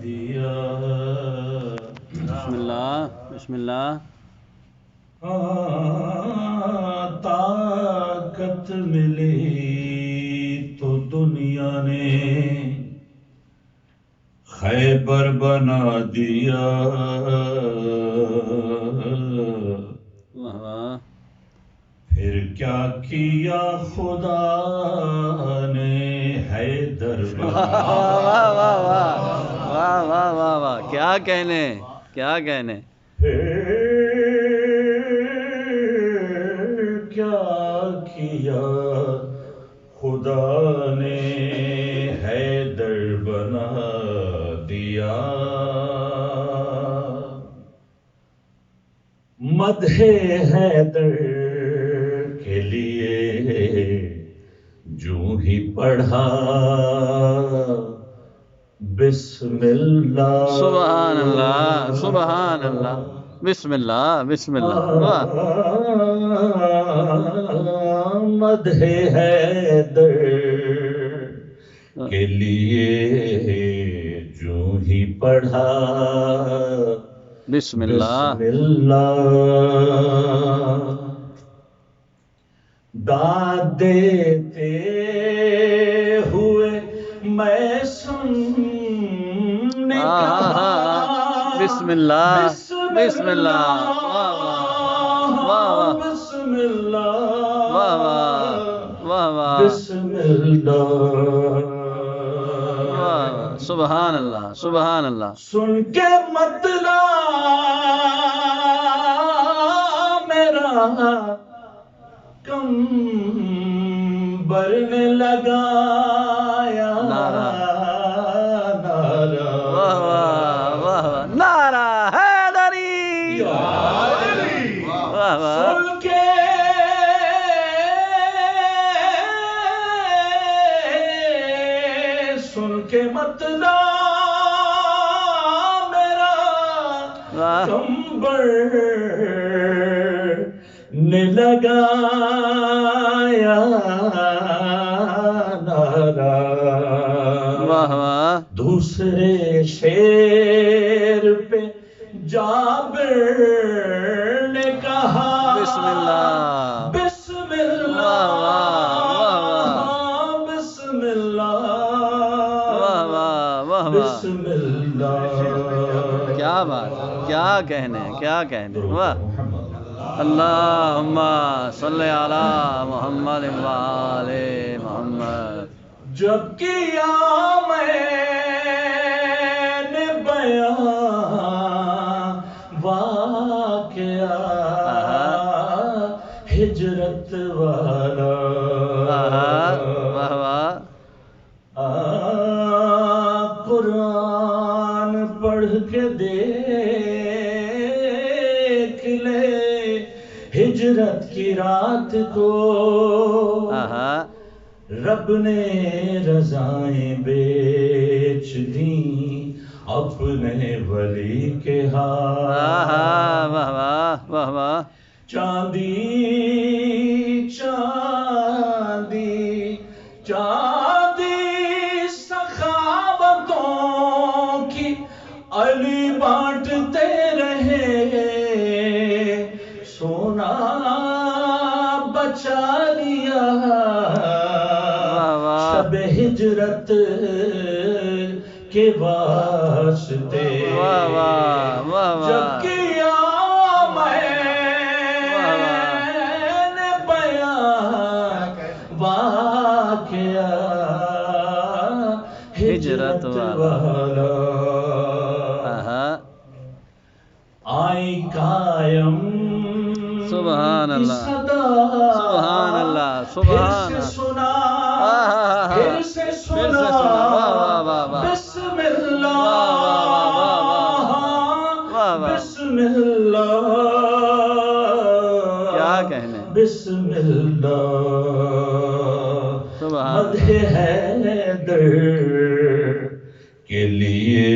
دیا بسم اللہ بسم اللہ طاقت ملی تو دنیا نے خیبر بنا دیا واہ واہ پھر کیا کیا خدا نے حیدر بنا واہ واہ واہ واہ واہ واہ واہ واہ کیا کہنے کیا کہنے پھر کیا کیا خدا نے حیدر بنا دیا مدح حیدر کے لیے جو ہی پڑھا بسم اللہ سبحان اللہ سبحان اللہ بسم اللہ بسم اللہ واہ مدح حیدر کے لیے جو ہی پڑھا بسم اللہ بسم اللہ داد دیتے ہوئے میں سننے کا بسم اللہ بسم اللہ واہ واہ واہ بسم اللہ واہ واہ واہ بسم اللہ واہ سبحان اللہ سبحان اللہ سن کے مطلع میرا کمبر نے لگایا نعرہ نعرہ واہ واہ واہ نعرہ حیدری واہ واہ سن کے مطلع میرا واہ کمبر نے لگایا نعرہ واہ واہ دوسرے شیر پہ جابر نے کہا بسم اللہ بسم اللہ بسم اللہ واہ واہ واہ واہ بسم اللہ کیا بات کیا کہنے کیا کہنے واہ اللہم صلی علی محمد وآل محمد جب کیا میں نے بیان واقعہ ہجرت والا واہ واہ قرآن پڑھ کے دیکھ لے ہجرت کی رات کو رب نے رضائیں بیچ دیں اپنے ولی کے ہاتھ واہ واہ واہ واہ چاندی چاندی چاندی سخاوتوں کی علی بانٹتے رہے سونا بچا لیا شب ہجرت کے واسطے واہ واہ واہ جب کیا میں نے بیان واقعہ ہجرت والا آئی قائم سبحان اللہ سبحان اللہ سبحان اللہ پھر سے سنا بسم اللہ بسم اللہ کیا کہنے بسم اللہ مدح حیدر کے لیے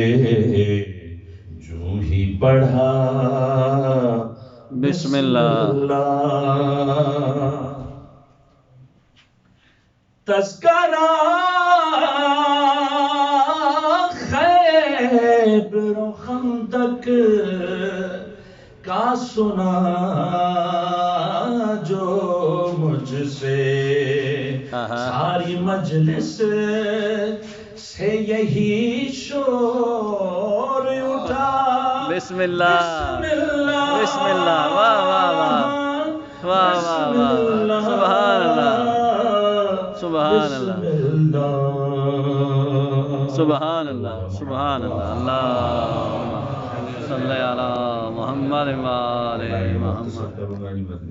جو ہی پڑھا بسم اللہ تذکرہ خیر کا سنا جو مجھ سے ساری مجلس سے یہی شور اٹھا بسم اللہ بسم اللہ واہ واہ واہ واہ واہ واہ سبحان اللہ سبحان اللہ سبحان اللہ سبحان اللہ اللہم صلی علی محمد و آل محمد